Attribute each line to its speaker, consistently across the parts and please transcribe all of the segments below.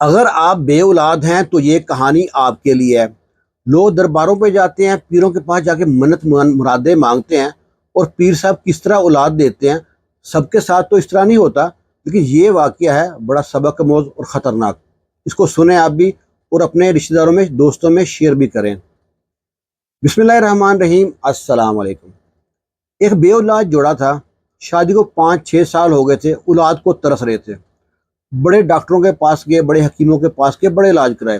Speaker 1: اگر آپ بے اولاد ہیں تو یہ کہانی آپ کے لیے ہے۔ لوگ درباروں پہ جاتے ہیں، پیروں کے پاس جا کے منت مرادیں مانگتے ہیں، اور پیر صاحب کس طرح اولاد دیتے ہیں۔ سب کے ساتھ تو اس طرح نہیں ہوتا، لیکن یہ واقعہ ہے بڑا سبق آموز اور خطرناک۔ اس کو سنیں آپ بھی، اور اپنے رشتہ داروں میں، دوستوں میں شیئر بھی کریں۔ بسم اللہ الرحمن الرحیم۔ السلام علیکم۔ ایک بے اولاد جوڑا تھا، شادی کو 5-6 سال ہو گئے تھے، اولاد کو ترس رہے تھے۔ بڑے ڈاکٹروں کے پاس گئے، بڑے حکیموں کے پاس گئے، بڑے علاج کرائے،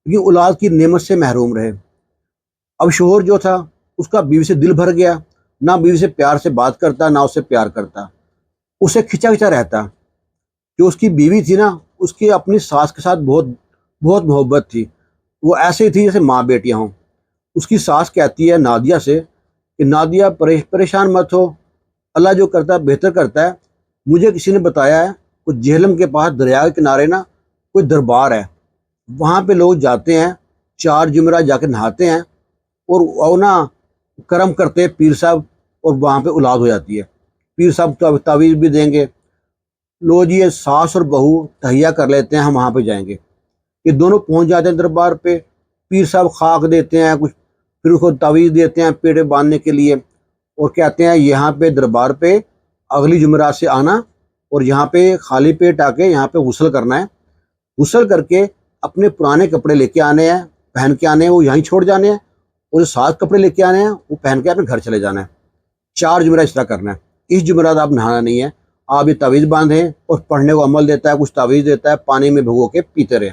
Speaker 1: لیکن اولاد کی نعمت سے محروم رہے۔ اب شوہر جو تھا، اس کا بیوی سے دل بھر گیا، نہ بیوی سے پیار سے بات کرتا، نہ اسے پیار کرتا، اسے کھچا کھچا رہتا۔ جو اس کی بیوی تھی نا، اس کی اپنی ساس کے ساتھ بہت بہت محبت تھی، وہ ایسے ہی تھی جیسے ماں بیٹیاں ہوں۔ اس کی ساس کہتی ہے نادیہ سے کہ نادیہ پریشان مت ہو، اللہ جو کرتا ہے بہتر کرتا ہے۔ مجھے کسی نے بتایا ہے کچھ جہلم کے پاس دریا کے کنارے نا کوئی دربار ہے، وہاں پہ لوگ جاتے ہیں، 4 جمعرات جا کے نہاتے ہیں، اور وہ نا کرم کرتے ہیں پیر صاحب، اور وہاں پہ اولاد ہو جاتی ہے۔ پیر صاحب تعویذ بھی دیں گے۔ لو جی، یہ ساس اور بہو تہیا کر لیتے ہیں ہم وہاں پہ جائیں گے۔ یہ دونوں پہنچ جاتے ہیں دربار پہ، پیر صاحب خاک دیتے ہیں کچھ، پھر اس کو تعویذ دیتے ہیں پیڑے باندھنے کے لیے، اور کہتے ہیں یہاں پہ دربار پہ اگلی جمعرات سے آنا، اور یہاں پہ خالی پیٹ آ کے یہاں پہ غسل کرنا ہے۔ غسل کر کے اپنے پرانے کپڑے لے کے آنے ہیں، پہن کے آنے ہیں، وہ یہیں چھوڑ جانے ہیں، اور جو 7 کپڑے لے کے آنے ہیں وہ پہن کے اپنے گھر چلے جانا ہے۔ 4 جمعرات اس طرح کرنا ہے۔ اس جمعرات آپ نہانا نہیں ہے، آپ یہ تعویذ باندھیں، اور پڑھنے کو عمل دیتا ہے، کچھ تعویذ دیتا ہے، پانی میں بھگو کے پیتے رہے۔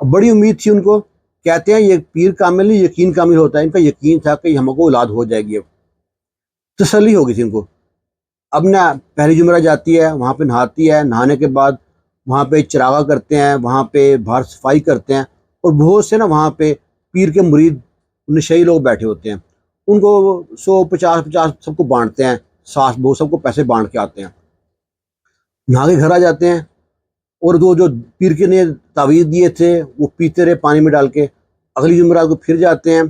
Speaker 1: بڑی امید تھی ان کو، کہتے ہیں یہ پیر کامل نہیں، یقین کامل ہوتا ہے۔ ان کا یقین تھا کہ ہم کو اولاد ہو جائے گی، اب تسلی ہو گئی تھی ان کو۔ اب نہ پہلی جمعرات جاتی ہے، وہاں پہ نہاتی ہے، نہانے کے بعد وہاں پہ چراغا کرتے ہیں، وہاں پہ باہر صفائی کرتے ہیں، اور بہت سے نا وہاں پہ پیر کے مرید نشئی لوگ بیٹھے ہوتے ہیں، ان کو 100-50 سب کو بانٹتے ہیں، ساس بہو سب کو پیسے بانٹ کے آتے ہیں، نہا کے گھر آ جاتے ہیں، اور وہ جو پیر کے نے تعویذ دیے تھے وہ پیتے رہے پانی میں ڈال کے۔ اگلی جمعرات کو پھر جاتے ہیں،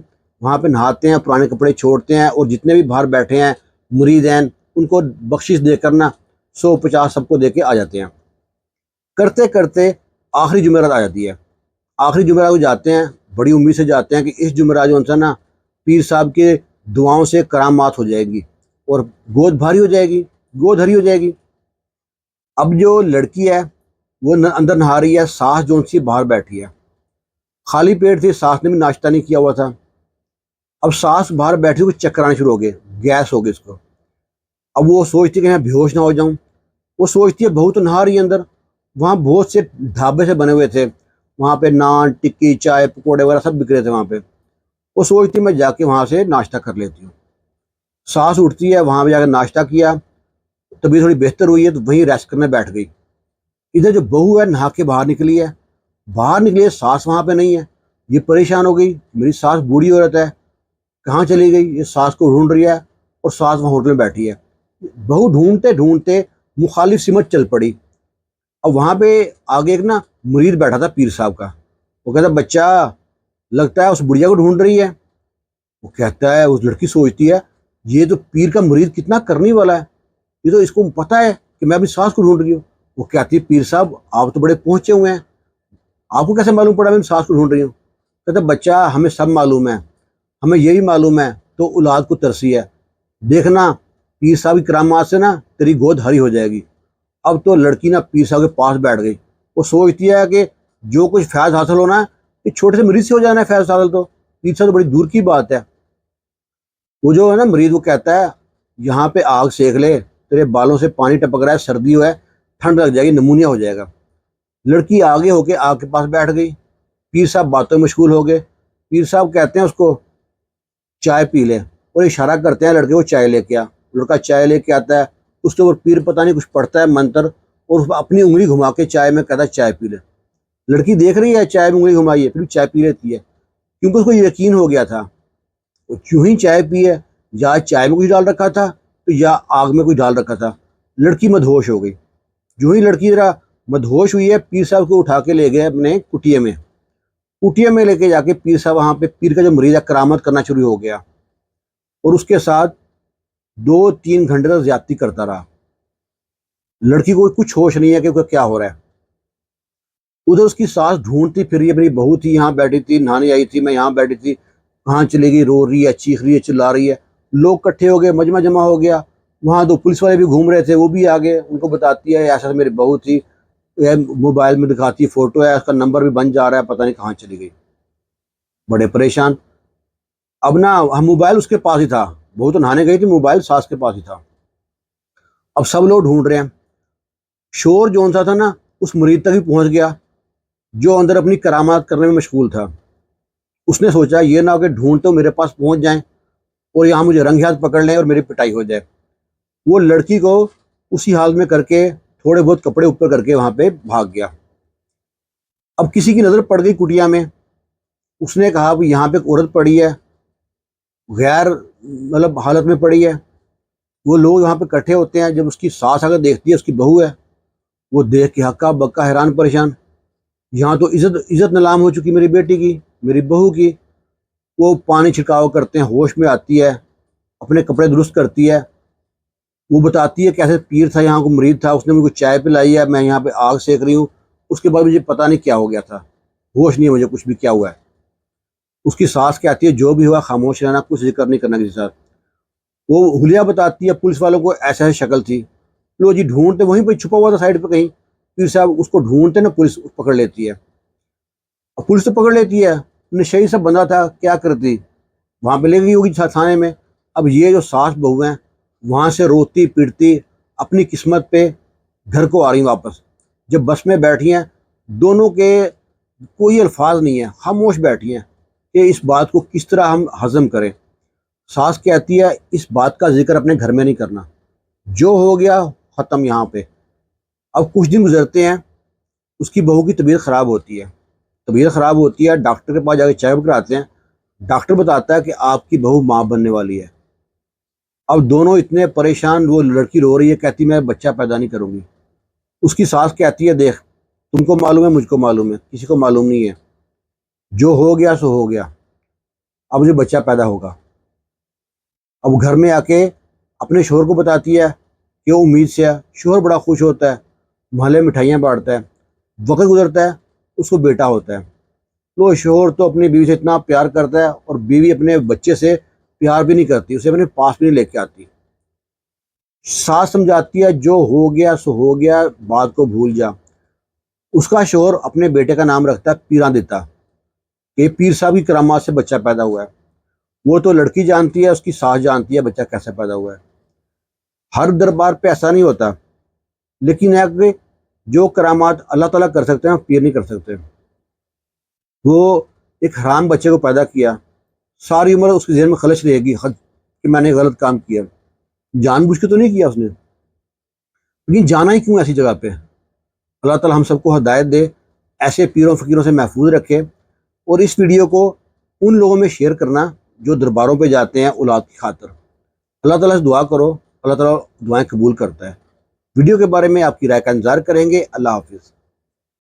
Speaker 1: وہاں پہ نہاتے ہیں، پرانے کپڑے چھوڑتے ہیں، اور جتنے بھی باہر بیٹھے ہیں مرید ہیں ان کو بخشش دے کر نا 100-50 سب کو دے کے آ جاتے ہیں۔ کرتے کرتے آخری جمعرات آ جاتی ہے۔ آخری جمعرات کو جاتے ہیں، بڑی امید سے جاتے ہیں کہ اس جمعرات جو ہے نا پیر صاحب کے دعاؤں سے کرامات ہو جائے گی، اور گود بھاری ہو جائے گی، گود ہری ہو جائے گی۔ اب جو لڑکی ہے وہ اندر نہا رہی ہے، ساس جو سی باہر بیٹھی ہے، خالی پیٹ تھی، ساس نے بھی ناشتہ نہیں کیا ہوا تھا۔ اب ساس باہر بیٹھی کچھ چکر آنے شروع ہو گئے، گیس ہو گئی اس کو۔ اب وہ سوچتی کہ میں بے ہوش نہ ہو جاؤں، وہ سوچتی ہے بہو تو نہا رہی ہے اندر۔ وہاں بہت سے ڈھابے سے بنے ہوئے تھے، وہاں پہ نان ٹکی چائے پکوڑے وغیرہ سب بک رہے تھے وہاں پہ۔ وہ سوچتی میں جا کے وہاں سے ناشتہ کر لیتی ہوں۔ ساس اٹھتی ہے، وہاں پہ جا کے ناشتہ کیا، طبیعت تھوڑی بہتر ہوئی ہے تو وہیں ریسٹ کرنے بیٹھ گئی۔ ادھر جو بہو ہے نہا کے باہر نکلی ہے، باہر نکلی ہے، ساس وہاں پہ نہیں ہے۔ یہ پریشان ہو گئی، میری ساس بوڑھی عورت ہے، کہاں چلی گئی؟ یہ ساس کو ڈھونڈ رہی ہے، اور ساس وہاں ہوٹل میں بیٹھی ہے۔ بہو ڈھونڈتے ڈھونڈتے مخالف سمت چل پڑی۔ اب وہاں پہ آگے ایک نا مرید بیٹھا تھا پیر صاحب کا، وہ کہتا بچہ لگتا ہے اس بڑھیا کو ڈھونڈ رہی ہے۔ وہ کہتا ہے، اس لڑکی سوچتی ہے یہ تو پیر کا مرید کتنا کرنے والا ہے، یہ تو اس کو پتہ ہے کہ میں اپنی ساس کو ڈھونڈ رہی ہوں۔ وہ کہتی ہے پیر صاحب آپ تو بڑے پہنچے ہوئے ہیں، آپ کو کیسے معلوم پڑا میں ساس کو ڈھونڈ رہی ہوں؟ کہتا بچہ ہمیں سب معلوم ہے، ہمیں یہی معلوم ہے تو اولاد کو ترسی ہے، دیکھنا پیر صاحب کی کرامات سے نا تیری گود ہری ہو جائے گی۔ اب تو لڑکی نا پیر صاحب کے پاس بیٹھ گئی، وہ سوچتی ہے کہ جو کچھ فیض حاصل ہونا ہے یہ چھوٹے سے مریض سے ہو جانا ہے، فیض حاصل تو پیر صاحب تو بڑی دور کی بات ہے۔ وہ جو ہے نا مریض، وہ کہتا ہے یہاں پہ آگ سیک لے، تیرے بالوں سے پانی ٹپک رہا ہے، سردی ہے، ٹھنڈ لگ جائے گی، نمونیا ہو جائے گا۔ لڑکی آگے ہو کے آگ کے پاس بیٹھ گئی، پیر صاحب باتوں میں مشغول ہو گئے۔ پیر صاحب کہتے ہیں اس کو چائے پی لے، اور اشارہ کرتے ہیں لڑکے کو چائے لے کے آ۔ لڑکا چائے لے کے آتا ہے، اس کے اوپر پیر پتہ نہیں کچھ پڑھتا ہے منتر، اور اپنی انگلی گھما کے چائے میں کہتا ہے چائے پی لے۔ لڑکی دیکھ رہی ہے چائے میں انگلی گھمائی ہے، پھر چائے پی لیتی ہے، کیونکہ اس کو یقین ہو گیا تھا۔ وہ کیوں ہی چائے پی ہے، یا چائے میں کچھ ڈال رکھا تھا تو یا آگ میں کچھ ڈال رکھا تھا۔ لڑکی مدہوش ہو گئی۔ جو ہی لڑکی ذرا مدہوش ہوئی ہے، پیر صاحب کو اٹھا کے لے گئے اپنے کٹیا میں۔ کٹیا میں لے کے جا کے پیر صاحب وہاں پہ پیر کا جو مریض ہے کرامت کرنا شروع ہو گیا، اور اس کے ساتھ 2-3 گھنٹے تک زیادتی کرتا رہا۔ لڑکی کو کچھ ہوش نہیں ہے کہ کیا ہو رہا ہے۔ ادھر اس کی ساس ڈھونڈتی پھر رہی ہے، میری بہو تھی یہاں بیٹھی تھی، نہانے آئی تھی، میں یہاں بیٹھی تھی، کہاں چلے گئی، رو رہی ہے، چیخ رہی ہے، چلا رہی ہے۔ لوگ کٹھے ہو گئے، مجمع جمع ہو گیا، وہاں دو پولیس والے بھی گھوم رہے تھے، وہ بھی آگے، ان کو بتاتی ہے ایسا میری بہو تھی، یہ موبائل میں دکھاتی ہے فوٹو ہے، اس کا نمبر بھی بن جا رہا ہے، پتہ نہیں کہاں چلی گئی۔ بڑے پریشان۔ اب نا ہم موبائل اس کے پاس ہی تھا، بہو تو نہانے گئی تھی، موبائل ساس کے پاس ہی تھا۔ اب سب لوگ ڈھونڈ رہے ہیں، شور جون سا تھا نا اس مرید تک ہی پہنچ گیا جو اندر اپنی کرامات کرنے میں مشغول تھا۔ اس نے سوچا یہ نہ ہو کہ ڈھونڈ تو میرے پاس پہنچ جائیں اور یہاں مجھے رنگ ہاتھ پکڑ لیں اور میری پٹائی ہو جائے۔ وہ لڑکی کو اسی حال میں کر کے تھوڑے بہت کپڑے اوپر کر کے وہاں پہ بھاگ گیا۔ اب کسی کی نظر پڑ گئی کٹیا میں، اس نے کہا کہ یہاں پہ ایک عورت پڑی ہے، غیر مطلب حالت میں پڑی ہے۔ وہ لوگ یہاں پہ اکٹھے ہوتے ہیں، جب اس کی ساس اگر دیکھتی ہے اس کی بہو ہے، وہ دیکھ کے ہکا بکا حیران پریشان، یہاں تو عزت نلام ہو چکی میری بیٹی کی، میری بہو کی۔ وہ پانی چھڑکاؤ کرتے ہیں، ہوش میں آتی ہے، اپنے کپڑے درست کرتی ہے، وہ بتاتی ہے کیسے پیر تھا یہاں کو مرید تھا، اس نے مجھے چائے پلائی ہے، میں یہاں پہ آگ سیک رہی ہوں، اس کے بعد مجھے پتہ نہیں کیا ہو گیا تھا، ہوش نہیں ہے مجھے کچھ بھی کیا ہوا ہے۔ اس کی ساس کہتی ہے جو بھی ہوا خاموش رہنا، کچھ ذکر نہیں کرنا کسی ساتھ۔ وہ حلیہ بتاتی ہے پولیس والوں کو ایسا ایسی شکل تھی۔ لو جی ڈھونڈتے، وہیں پہ چھپا ہوا تھا سائڈ پہ کہیں، پیر صاحب اس کو ڈھونڈتے نا، پولیس پکڑ لیتی ہے۔ اب پولیس تو پکڑ لیتی ہے، نشئی سا بندہ تھا، کیا کرتی، وہاں پہ لے گئی ہوگی تھانے میں۔ اب یہ جو ساس بہو ہیں وہاں سے روتی پیٹتی اپنی قسمت پہ گھر کو آ رہی واپس۔ جب بس میں بیٹھی ہیں دونوں کے کوئی الفاظ نہیں ہیں، خاموش بیٹھی ہیں کہ اس بات کو کس طرح ہم ہضم کریں۔ ساس کہتی ہے اس بات کا ذکر اپنے گھر میں نہیں کرنا، جو ہو گیا ختم یہاں پہ۔ اب کچھ دن گزرتے ہیں، اس کی بہو کی طبیعت خراب ہوتی ہے، ڈاکٹر کے پاس جا کے چیک اپ کراتے ہیں، ڈاکٹر بتاتا ہے کہ آپ کی بہو ماں بننے والی ہے۔ اب دونوں اتنے پریشان، وہ لڑکی رو رہی ہے، کہتی میں بچہ پیدا نہیں کروں گی۔ اس کی ساس کہتی ہے دیکھ تم کو معلوم ہے، مجھ کو معلوم ہے، کسی کو معلوم نہیں ہے، جو ہو گیا سو ہو گیا، اب مجھے بچہ پیدا ہوگا۔ اب گھر میں آ کے اپنے شوہر کو بتاتی ہے کہ وہ امید سے ہے، شوہر بڑا خوش ہوتا ہے، محلے مٹھائیاں بانٹتا ہے، وقت گزرتا ہے، اس کو بیٹا ہوتا ہے۔ تو شوہر تو اپنی بیوی سے اتنا پیار کرتا ہے اور بیوی اپنے بچے سے پیار بھی نہیں کرتی، اسے اپنے پاس بھی نہیں لے کے آتی۔ ساس سمجھاتی ہے جو ہو گیا سو ہو گیا، بات کو بھول جا۔ اس کا شوہر اپنے بیٹے کا نام رکھتا ہے پیراں دیتا، کہ پیر صاحب کی کرامات سے بچہ پیدا ہوا ہے۔ وہ تو لڑکی جانتی ہے، اس کی ساس جانتی ہے بچہ کیسے پیدا ہوا ہے۔ ہر دربار پہ ایسا نہیں ہوتا، لیکن ہے کہ جو کرامات اللہ تعالیٰ کر سکتے ہیں پیر نہیں کر سکتے۔ وہ ایک حرام بچے کو پیدا کیا، ساری عمر اس کے ذہن میں خلش رہے گی کہ میں نے غلط کام کیا، جان بوجھ کے تو نہیں کیا اس نے، لیکن جانا ہی کیوں ایسی جگہ پہ۔ اللہ تعالیٰ ہم سب کو ہدایت دے، ایسے پیروں فقیروں سے محفوظ رکھے، اور اس ویڈیو کو ان لوگوں میں شیئر کرنا جو درباروں پہ جاتے ہیں اولاد کی خاطر۔ اللہ تعالیٰ سے دعا کرو، اللہ تعالیٰ دعائیں قبول کرتا ہے۔ ویڈیو کے بارے میں آپ کی رائے کا انتظار کریں گے۔ اللہ حافظ۔